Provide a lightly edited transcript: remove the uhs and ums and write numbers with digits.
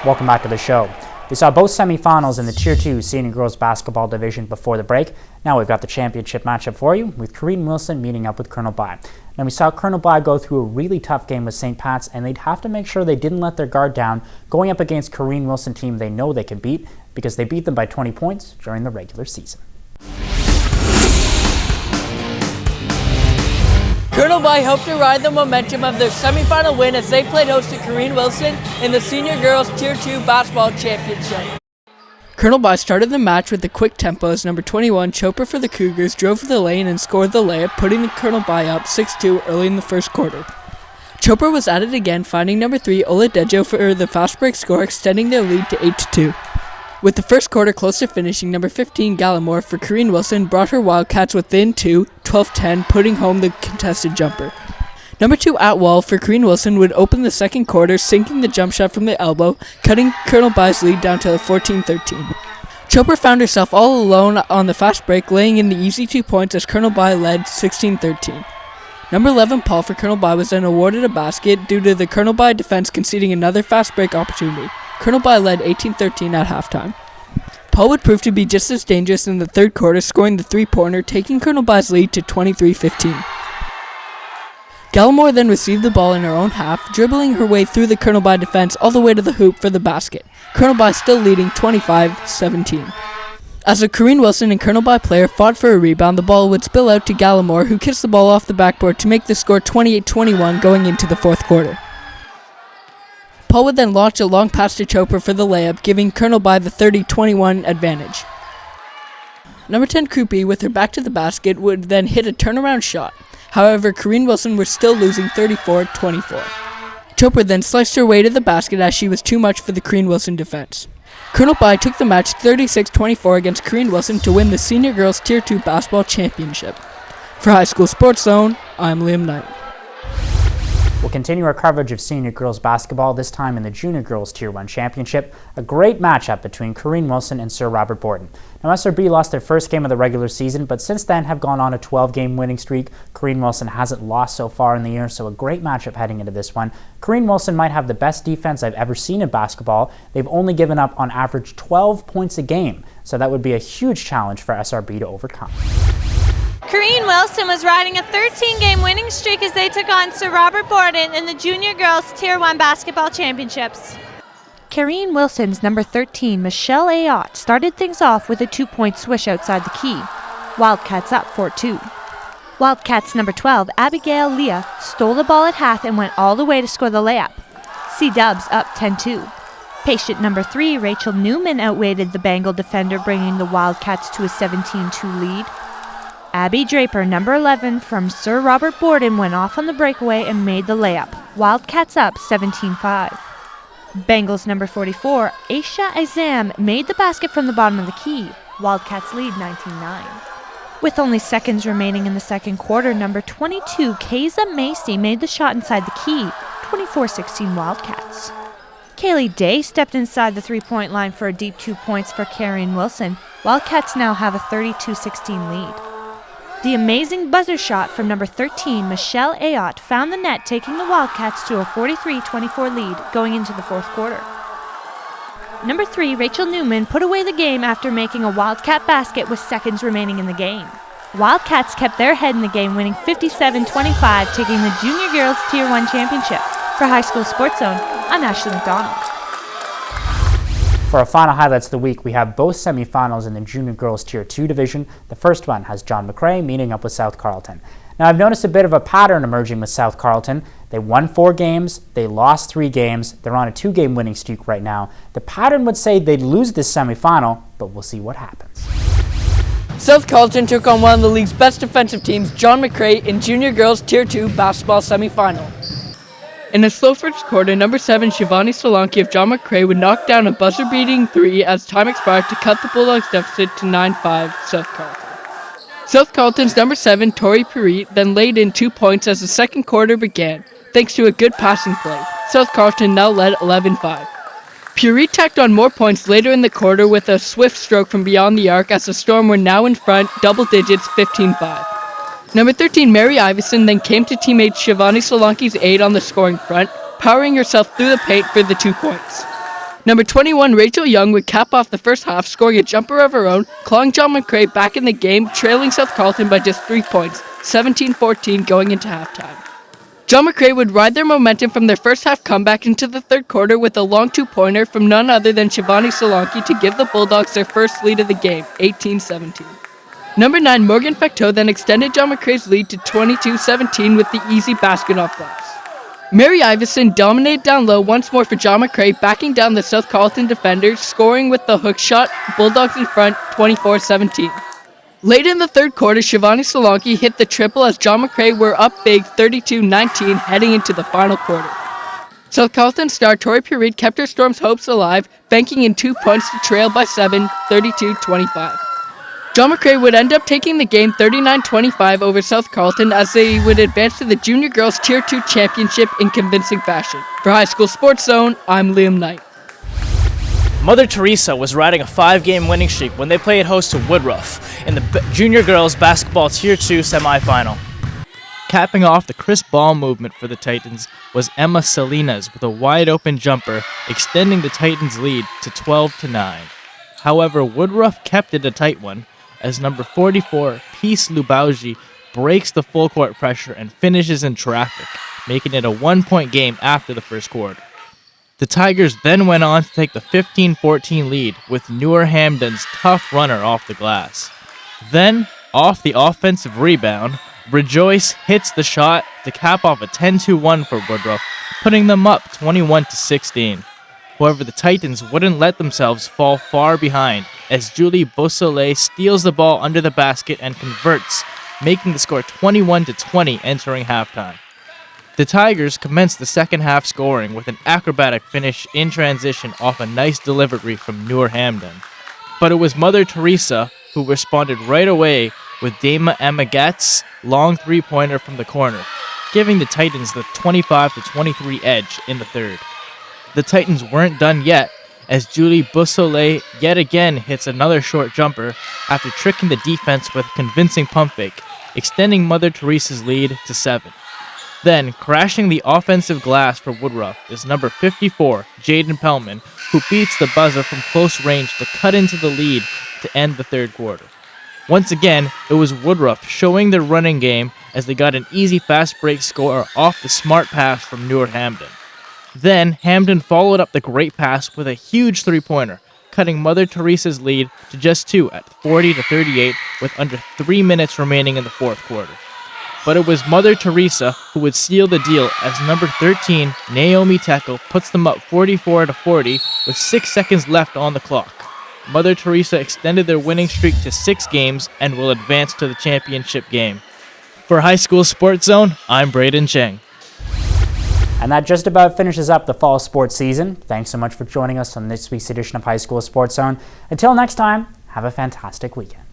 Welcome back to the show. We saw both semifinals in the Tier 2 senior girls basketball division before the break. Now we've got the championship matchup for you, with Cairine Wilson meeting up with Colonel By. Now we saw Colonel By go through a really tough game with St. Pat's, and they'd have to make sure they didn't let their guard down going up against Cairine Wilson team they know they can beat, because they beat them by 20 points during the regular season. Colonel By hoped to ride the momentum of their semifinal win as they played host to Cairine Wilson in the Senior Girls Tier 2 Basketball Championship. Colonel By started the match with a quick tempo as number 21, Chopper for the Cougars, drove to the lane and scored the layup, putting the Colonel By up 6-2 early in the first quarter. Chopper was at it again, finding number 3, Oladejo for the fast break score, extending their lead to 8-2. With the first quarter close to finishing, number 15, Gallimore for Cairine Wilson brought her Wildcats within 2, 12-10, putting home the contested jumper. Number 2, Atwell for Cairine Wilson would open the second quarter, sinking the jump shot from the elbow, cutting Colonel By's lead down to 14-13. Chopper found herself all alone on the fast break, laying in the easy 2 points as Colonel By led 16-13. Number 11, Paul for Colonel By was then awarded a basket due to the Colonel By defense conceding another fast break opportunity. Colonel By led 18-13 at halftime. Paul would prove to be just as dangerous in the third quarter, scoring the three-pointer, taking Colonel By's lead to 23-15. Gallimore then received the ball in her own half, dribbling her way through the Colonel By defense all the way to the hoop for the basket. Colonel By still leading 25-17. As a Cairine Wilson and Colonel By player fought for a rebound, the ball would spill out to Gallimore, who kissed the ball off the backboard to make the score 28-21 going into the fourth quarter. Paul would then launch a long pass to Chopper for the layup, giving Colonel By the 30-21 advantage. Number 10, Krupe, with her back to the basket, would then hit a turnaround shot. However, Cairine Wilson was still losing 34-24. Chopper then sliced her way to the basket as she was too much for the Cairine Wilson defense. Colonel By took the match 36-24 against Cairine Wilson to win the Senior Girls Tier 2 Basketball Championship. For High School Sports Zone, I'm Liam Knight. We'll continue our coverage of senior girls basketball, this time in the Junior Girls Tier 1 Championship, a great matchup between Cairine Wilson and Sir Robert Borden. Now, SRB lost their first game of the regular season, but since then have gone on a 12-game winning streak. Cairine Wilson hasn't lost so far in the year, so a great matchup heading into this one. Cairine Wilson might have the best defense I've ever seen in basketball. They've only given up on average 12 points a game, so that would be a huge challenge for SRB to overcome. Cairine Wilson was riding a 13-game winning streak as they took on Sir Robert Borden in the Junior Girls Tier 1 Basketball Championships. Cairine Wilson's number 13, Michelle Ayotte, started things off with a 2-point swish outside the key. Wildcats up 4-2. Wildcats number 12, Abigail Leah, stole the ball at half and went all the way to score the layup. C-Dubs up 10-2. Patient number 3, Rachel Newman, outweighted the Bengal defender, bringing the Wildcats to a 17-2 lead. Abby Draper, number 11, from Sir Robert Borden, went off on the breakaway and made the layup. Wildcats up 17-5. Bengals number 44, Aisha Azam, made the basket from the bottom of the key. Wildcats lead 19-9. With only seconds remaining in the second quarter, number 22, Kaysa Macy, made the shot inside the key. 24-16 Wildcats. Kaylee Day stepped inside the three-point line for a deep 2 points for Cairine Wilson. Wildcats now have a 32-16 lead. The amazing buzzer shot from number 13, Michelle Ayotte, found the net, taking the Wildcats to a 43-24 lead going into the fourth quarter. Number 3, Rachel Newman, put away the game after making a Wildcat basket with seconds remaining in the game. Wildcats kept their head in the game, winning 57-25, taking the Junior Girls Tier 1 Championship. For High School Sports Zone, I'm Ashley McDonald. For our final highlights of the week, we have both semifinals in the Junior Girls Tier 2 division. The first one has John McCrae meeting up with South Carleton. Now, I've noticed a bit of a pattern emerging with South Carleton. They won 4 games, they lost 3 games, they're on a 2-game winning streak right now. The pattern would say they'd lose this semifinal, but we'll see what happens. South Carleton took on one of the league's best defensive teams, John McCrae, in Junior Girls Tier 2 Basketball Semifinal. In a slow first quarter, number 7, Shivani Solanki of John McCrae would knock down a buzzer-beating 3 as time expired to cut the Bulldogs' deficit to 9-5 South Carleton. South Carleton's number 7, Tori Perit, then laid in 2 points as the second quarter began, thanks to a good passing play. South Carleton now led 11-5. Perit tacked on more points later in the quarter with a swift stroke from beyond the arc as the Storm were now in front, double digits, 15-5. Number 13, Mary Iverson, then came to teammate Shivani Solanki's aid on the scoring front, powering herself through the paint for the 2 points. Number 21, Rachel Young would cap off the first half, scoring a jumper of her own, clawing John McCrae back in the game, trailing South Carleton by just 3 points, 17-14 going into halftime. John McCrae would ride their momentum from their first half comeback into the third quarter with a long two-pointer from none other than Shivani Solanki to give the Bulldogs their first lead of the game, 18-17. Number 9, Morgan Facteau then extended John McCrae's lead to 22-17 with the easy basket off glass. Mary Iverson dominated down low once more for John McCrae, backing down the South Carleton defenders, scoring with the hook shot, Bulldogs in front, 24-17. Late in the third quarter, Shivani Solanki hit the triple as John McCrae were up big 32-19 heading into the final quarter. South Carleton star Tori Purite kept her Storm's hopes alive, banking in 2 points to trail by 7, 32-25. John McCrae would end up taking the game 39-25 over South Carleton as they would advance to the Junior Girls Tier 2 Championship in convincing fashion. For High School Sports Zone, I'm Liam Knight. Mother Teresa was riding a 5-game winning streak when they played host to Woodroffe in the Junior Girls Basketball Tier 2 semifinal. Capping off the crisp ball movement for the Titans was Emma Salinas with a wide-open jumper, extending the Titans' lead to 12-9. However, Woodroffe kept it a tight one, as number 44, Peace Lubauji, breaks the full-court pressure and finishes in traffic, making it a 1-point game after the first quarter. The Tigers then went on to take the 15-14 lead with Newer Hamden's tough runner off the glass. Then, off the offensive rebound, Rejoice hits the shot to cap off a 10-2-1 for Woodroffe, putting them up 21-16. However, the Titans wouldn't let themselves fall far behind as Julie Beausoleil steals the ball under the basket and converts, making the score 21-20 entering halftime. The Tigers commenced the second half scoring with an acrobatic finish in transition off a nice delivery from Newer Hamden. But it was Mother Teresa who responded right away with Dama Amagat's long three-pointer from the corner, giving the Titans the 25-23 edge in the third. The Titans weren't done yet, as Julie Beausoleil yet again hits another short jumper after tricking the defense with a convincing pump fake, extending Mother Teresa's lead to 7. Then, crashing the offensive glass for Woodroffe is number 54, Jaden Pellman, who beats the buzzer from close range to cut into the lead to end the third quarter. Once again, it was Woodroffe showing their running game as they got an easy fast break score off the smart pass from Newer Hamden. Then, Hamden followed up the great pass with a huge three-pointer, cutting Mother Teresa's lead to just 2 at 40-38 with under 3 minutes remaining in the fourth quarter. But it was Mother Teresa who would seal the deal as number 13, Naomi Tekel, puts them up 44-40 with 6 seconds left on the clock. Mother Teresa extended their winning streak to 6 games and will advance to the championship game. For High School Sports Zone, I'm Braden Cheng. And that just about finishes up the fall sports season. Thanks so much for joining us on this week's edition of High School Sports Zone. Until next time, have a fantastic weekend.